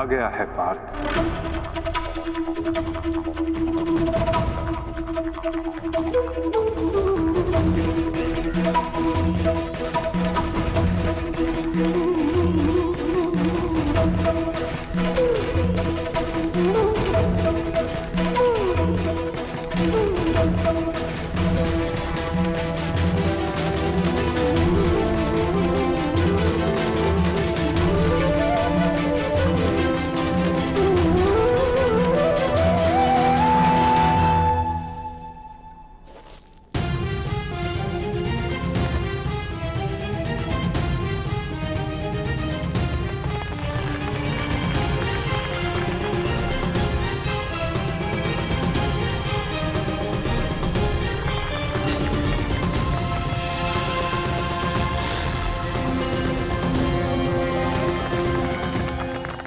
आ गया है पार्थ।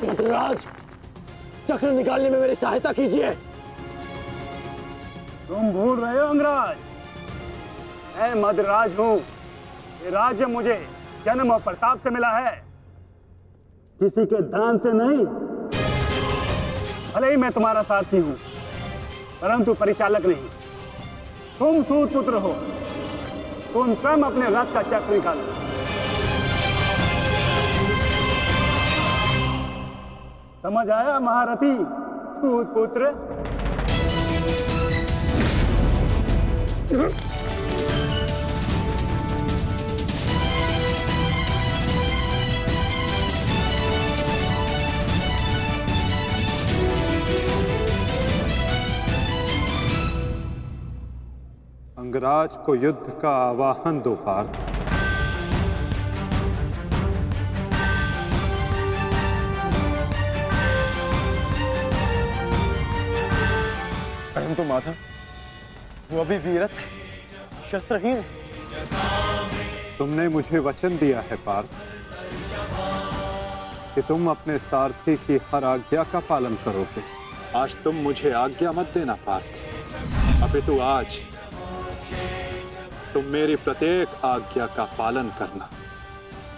मद्राज, चक्र निकालने में मेरी सहायता कीजिए। तुम भूल रहे हो अंगराज, मैं मद्राज हूं। ये राज्य मुझे जन्म और प्रताप से मिला है, किसी के दान से नहीं। भले ही मैं तुम्हारा साथी हूं, परंतु परिचालक नहीं। तुम सूत पुत्र हो, तुम स्वयं अपने रथ का चक्र निकालो। समझ आया महारथी सूत पुत्र? अंगराज को युद्ध का आवाहन दो पार्थ। परंतु माधव, वो अभी वीरत है, शस्त्रहीन है। तुमने मुझे वचन दिया है पार्थ कि तुम अपने सारथी की हर आज्ञा का पालन करोगे। आज तुम मुझे आज्ञा मत देना पार्थ, अपितु आज तुम मेरी प्रत्येक आज्ञा का पालन करना।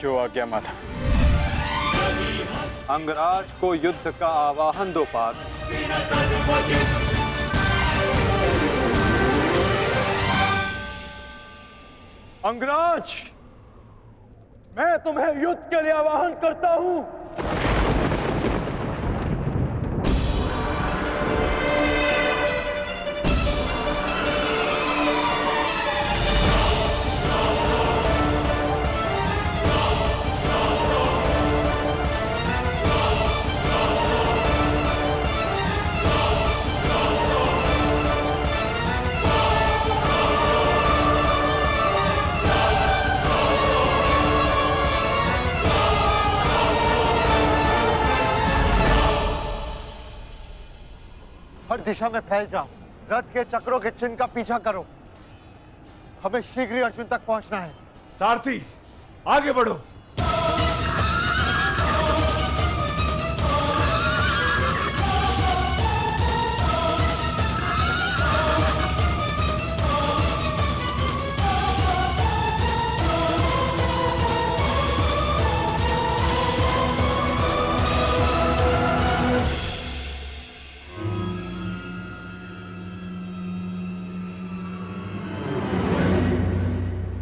जो आज्ञा माधव। अंगराज को युद्ध का आवाहन दो पार्थ। अंगराज, मैं तुम्हें युद्ध के लिए आवाहन करता हूं। हर दिशा में फैल जाओ, रथ के चक्रों के चिन्ह का पीछा करो। हमें शीघ्र ही अर्जुन तक पहुंचना है। सारथी, आगे बढ़ो।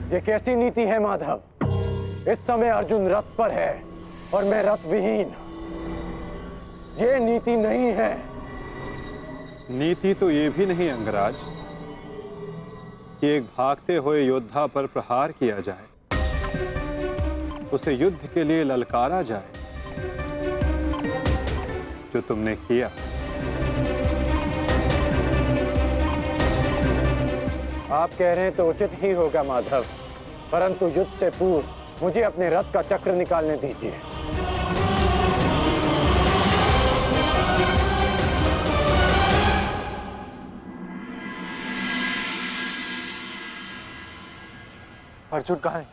ये कैसी नीति है माधव? इस समय अर्जुन रथ पर है और मैं रथ विहीन। ये नीति नहीं है। नीति तो ये भी नहीं अंगराज कि एक भागते हुए योद्धा पर प्रहार किया जाए, उसे युद्ध के लिए ललकारा जाए, जो तुमने किया। आप कह रहे हैं तो उचित ही होगा माधव, परंतु युद्ध से पूर्व मुझे अपने रथ का चक्र निकालने दीजिए। अर्जुन कहाँ है?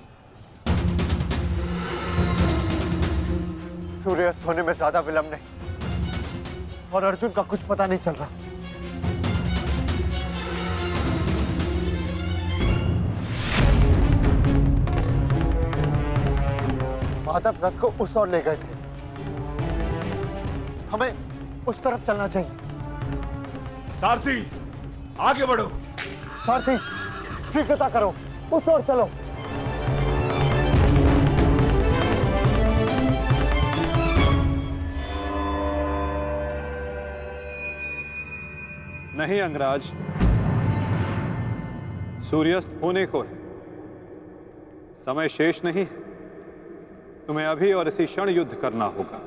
सूर्यास्त होने में ज्यादा विलंब नहीं और अर्जुन का कुछ पता नहीं चल रहा। माधव रथ को उस ओर ले गए थे। हमें उस तरफ चलना चाहिए। सारथी आगे बढ़ो। सारथी शीघ्रता करो, उस ओर चलो। नहीं अंगराज, सूर्यास्त होने को है, समय शेष नहीं है। तुम्हें अभी और इसी क्षण युद्ध करना होगा।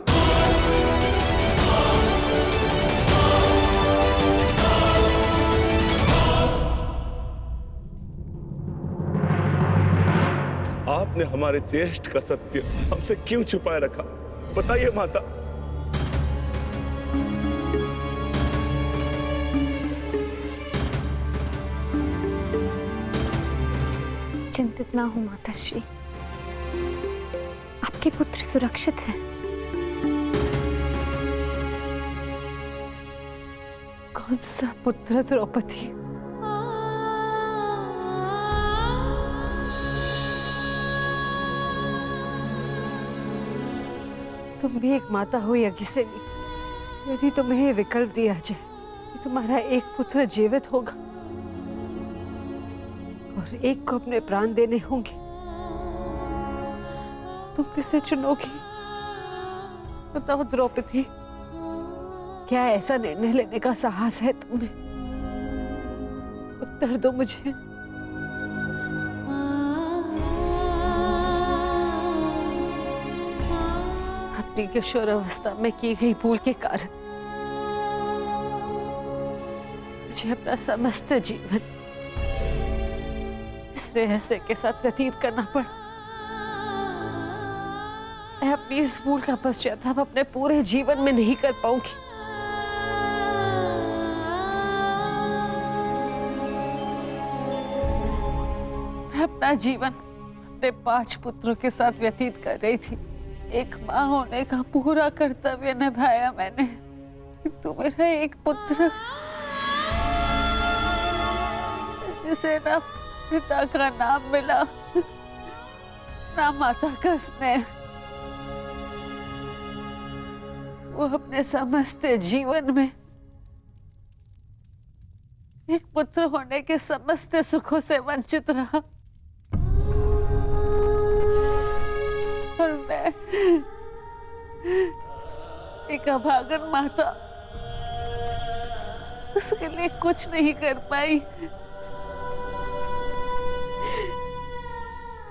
आपने हमारे ज्येष्ठ का सत्य हमसे क्यों छुपाए रखा, बताइए माता। चिंतित ना हो माताश्री, आपके पुत्र सुरक्षित हैं। कौन सा पुत्र द्रौपदी? तुम भी एक माता हो यज्ञसेनी, यदि तुम्हें ये विकल्प दिया जाए कि तुम्हारा एक पुत्र जीवित होगा और एक को अपने प्राण देने होंगे, तुम किसे चुनोगी? बताओ द्रौपदी, क्या ऐसा निर्णय लेने का साहस है तुम्हें? उत्तर दो मुझे। अपनी किशोरावस्था में की गई भूल के कारण मुझे अपना समस्त जीवन इस रहस्य के साथ व्यतीत करना पड़ा। मैं अपनी इस भूल का पश्चाताप अपने पूरे जीवन में नहीं कर पाऊंगी। मैं अपना जीवन अपने 5 पुत्रों के साथ व्यतीत कर रही थी। एक माँ होने का पूरा कर्तव्य निभाया मैंने, किंतु मेरा एक पुत्र जिसे ना पिता का नाम मिला, ना माता का स्नेह, वो अपने समस्त जीवन में एक पुत्र होने के समस्त सुखों से वंचित रहा। और मैं एक अभागन माता उसके लिए कुछ नहीं कर पाई।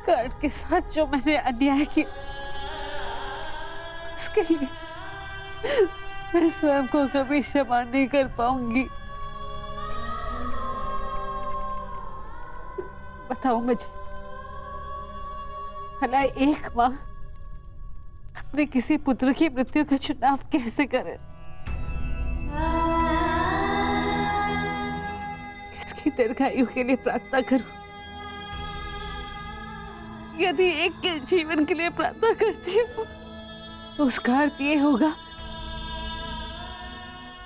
कर्ण के साथ जो मैंने अन्याय किया उसके लिए मैं स्वयं को कभी क्षमा नहीं कर पाऊंगी। बताओ मुझे, भला एक माँ अपने किसी पुत्र की मृत्यु का चुनाव कैसे करे? किसकी दीर्घायु के लिए प्रार्थना करूं? यदि एक के जीवन के लिए प्रार्थना करती हूँ तो उसका अर्थ ये होगा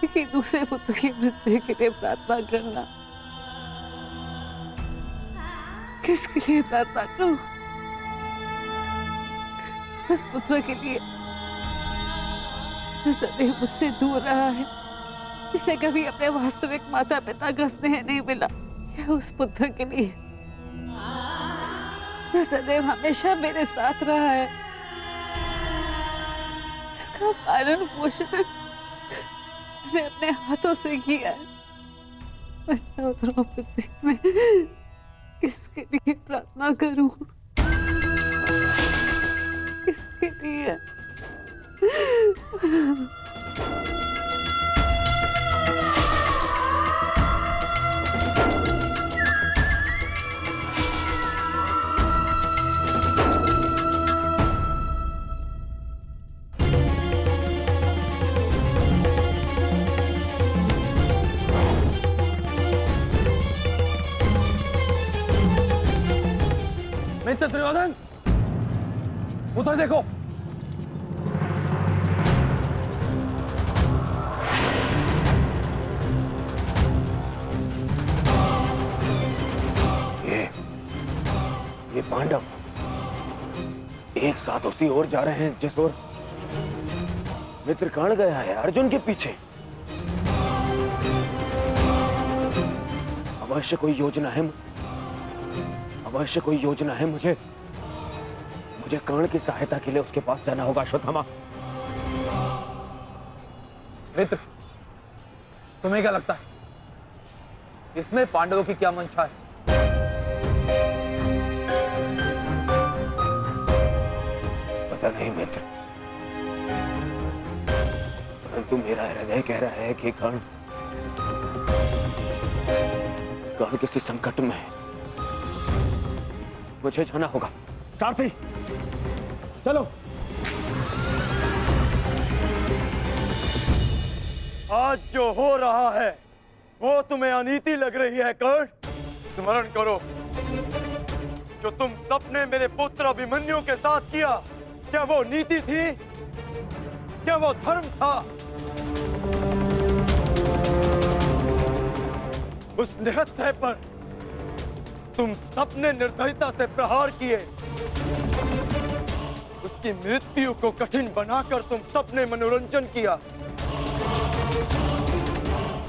कि दूसरे पुत्र की मृत्यु के लिए प्रार्थना करना। किसके लिए प्रार्थना करूं? उस पुत्र के लिए जो सदैव मुझसे दूर रहा है, जिसे कभी अपने वास्तविक माता पिता का स्नेह नहीं मिला, या उस पुत्र के लिए जो सदैव हमेशा मेरे साथ रहा है, इसका पालन पोषण मैंने अपने हाथों से किया है। बताओ द्रौपदी, मैं किसके लिए प्रार्थना करूं? किसके लिए? मिस्टर दुर्योधन, उधर देखो। ये पांडव एक साथ उसी ओर जा रहे हैं जिस ओर मित्र कर्ण गया है अर्जुन के पीछे। अवश्य कोई योजना है, अवश्य कोई योजना है। मुझे कर्ण की सहायता के लिए उसके पास जाना होगा। अश्वत्थामा, मित्र, तुम्हें क्या लगता है इसमें पांडवों की क्या मंशा है? पता नहीं मित्र, परंतु मेरा हृदय कह रहा है कि कर्ण किसी संकट में है। मुझे जाना होगा। सारथी, चलो। आज जो हो रहा है वो तुम्हें अनीति लग रही है कर्ण? स्मरण करो जो तुम सबने मेरे पुत्र अभिमन्यु के साथ किया, क्या वो नीति थी? क्या वो धर्म था? उस निहत्थे पर तुम सबने निर्दयता से प्रहार किए। उसकी मृत्यु को कठिन बनाकर तुम सबने मनोरंजन किया।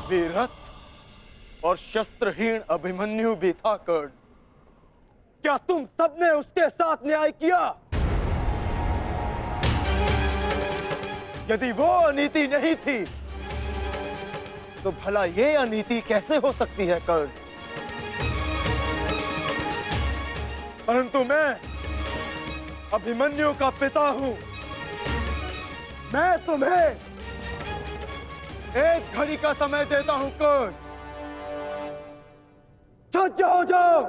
वीरथ और शस्त्रहीन अभिमन्यु भी था कर्ण। क्या तुम सबने उसके साथ न्याय किया? यदि वो अनीति नहीं थी तो भला ये अनीति कैसे हो सकती है कर्ण? परंतु मैं अभिमन्यु का पिता हूं। मैं तुम्हें एक घड़ी का समय देता हूं कर्ण। सज्ज हो जाओ।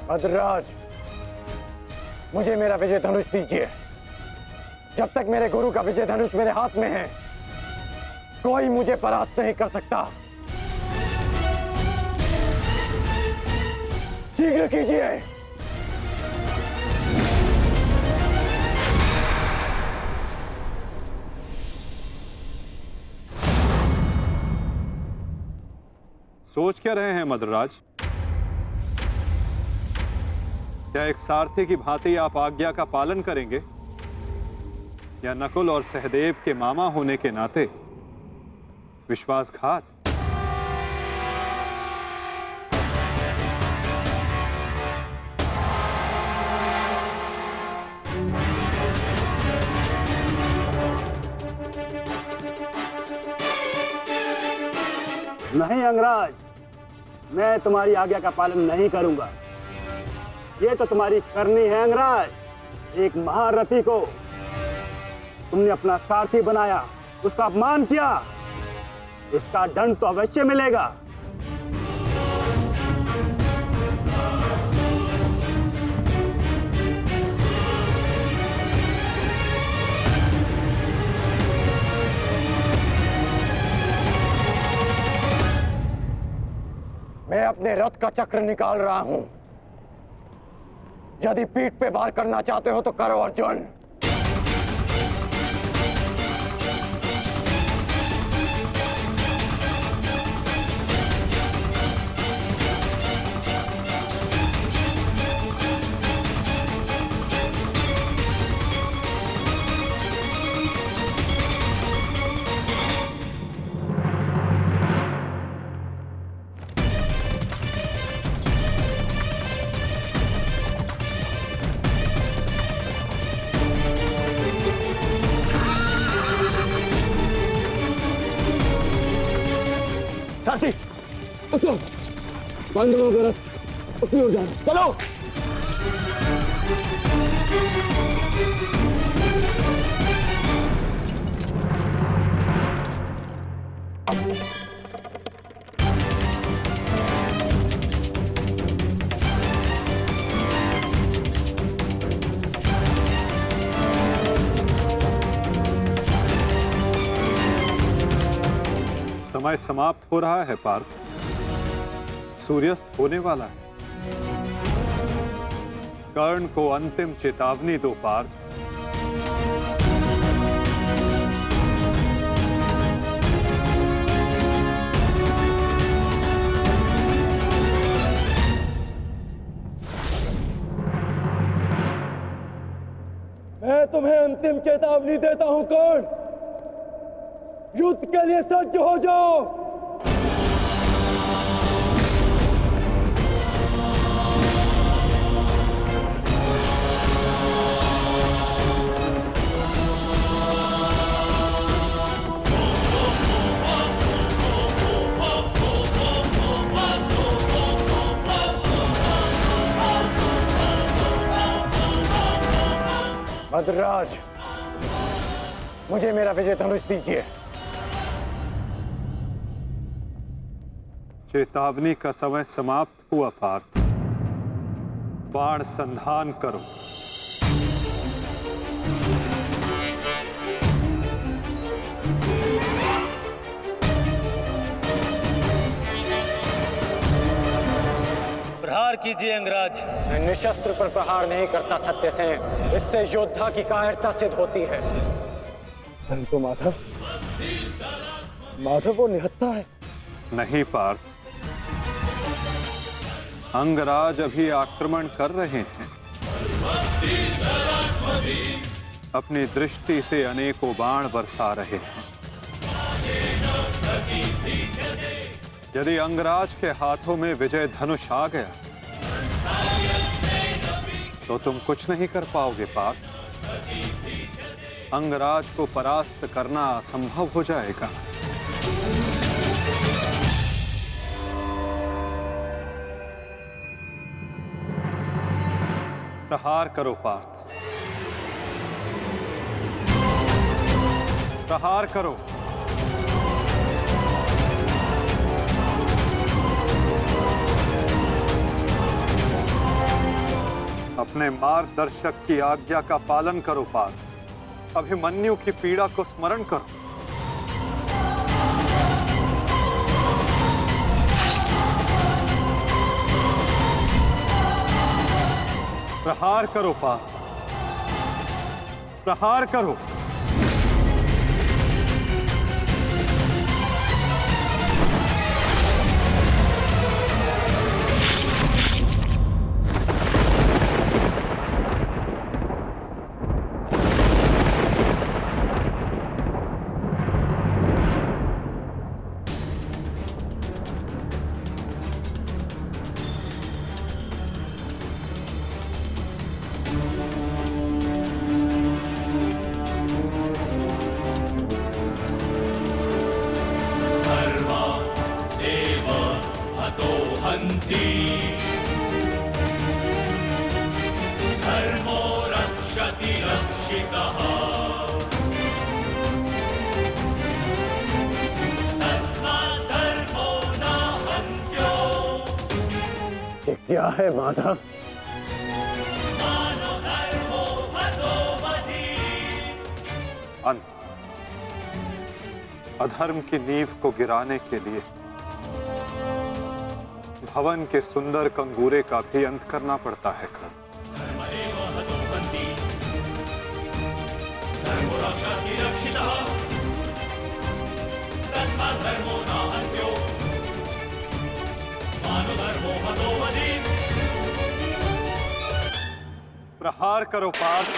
भद्रराज, मुझे मेरा विजय धनुष दीजिए। जब तक मेरे गुरु का विजय धनुष मेरे हाथ में है, कोई मुझे परास्त नहीं कर सकता। शीघ्र कीजिए। सोच क्या रहे हैं मद्रराज? क्या एक सारथी की भांति आप आज्ञा का पालन करेंगे, या नकुल और सहदेव के मामा होने के नाते विश्वासघात? नहीं अंगराज, मैं तुम्हारी आज्ञा का पालन नहीं करूंगा। ये तो तुम्हारी करनी है अंगराज। एक महारथी को तुमने अपना सारथी बनाया, उसका अपमान किया, इसका दंड तो अवश्य मिलेगा। मैं अपने रथ का चक्र निकाल रहा हूं। यदि पीठ पे वार करना चाहते हो तो करो अर्जुन। सारथी, उसको पांडवों का रथ उसकी ओर जाना। चलो। समय समाप्त हो रहा है पार्थ। सूर्यास्त होने वाला है। कर्ण को अंतिम चेतावनी दो पार्थ। अंतिम चेतावनी देता हूं कर्ण, युद्ध के लिए सज्ज हो जाओ। मद्राज, मुझे मेरा विजय धनुष दीजिए। चेतावनी का समय समाप्त हुआ पार्थ। बाण संधान करो। प्रहार कीजिए अंगराज। मैं निशस्त्र पर प्रहार नहीं करता सत्यसेन, इससे योद्धा की कायरता सिद्ध होती है। परंतु माधव, माधव वो निहत्था है। नहीं पार्थ, अंगराज अभी आक्रमण कर रहे हैं। अपनी दृष्टि से अनेकों बाण बरसा रहे हैं। यदि अंगराज के हाथों में विजय धनुष आ गया तो तुम कुछ नहीं कर पाओगे पार्थ। अंगराज को परास्त करना असंभव हो जाएगा। प्रहार करो पार्थ, प्रहार करो। अपने मार्गदर्शक की आज्ञा का पालन करो पार्थ। अभिमन्यु की पीड़ा को स्मरण करो। प्रहार करो पार्थ, प्रहार करो। ये क्या है माधव? अंत। अधर्म की नींव को गिराने के लिए भवन के सुंदर कंगूरे का भी अंत करना पड़ता है कर्ण। प्रहार करो पार्थ,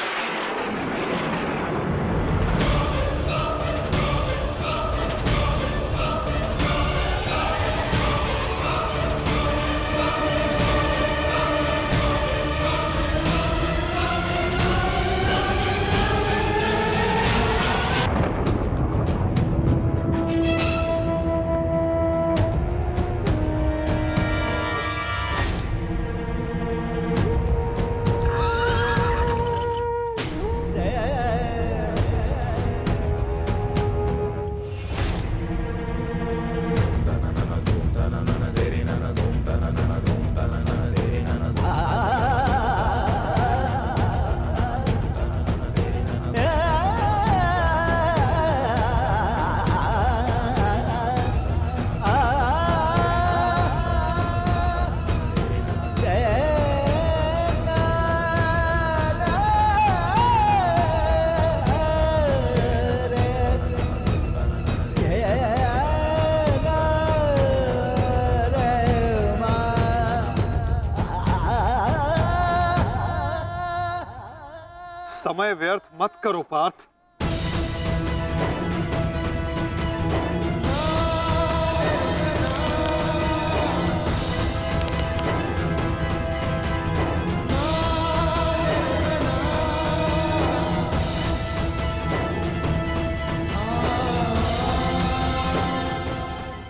समय व्यर्थ मत करो पार्थ।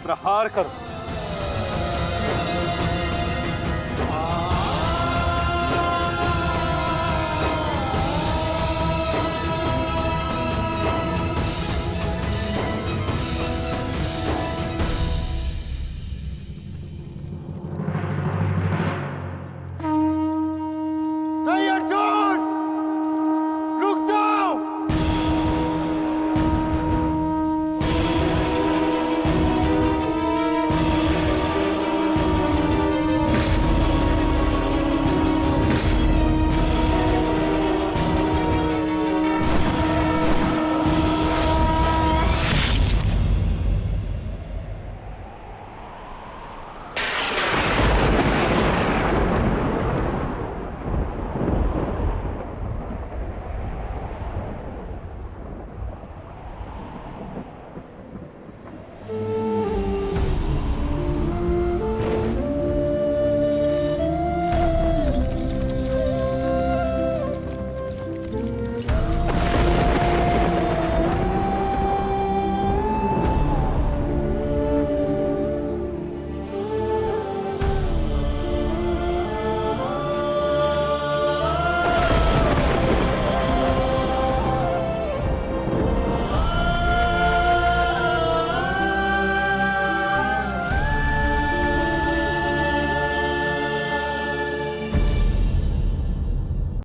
प्रहार करो।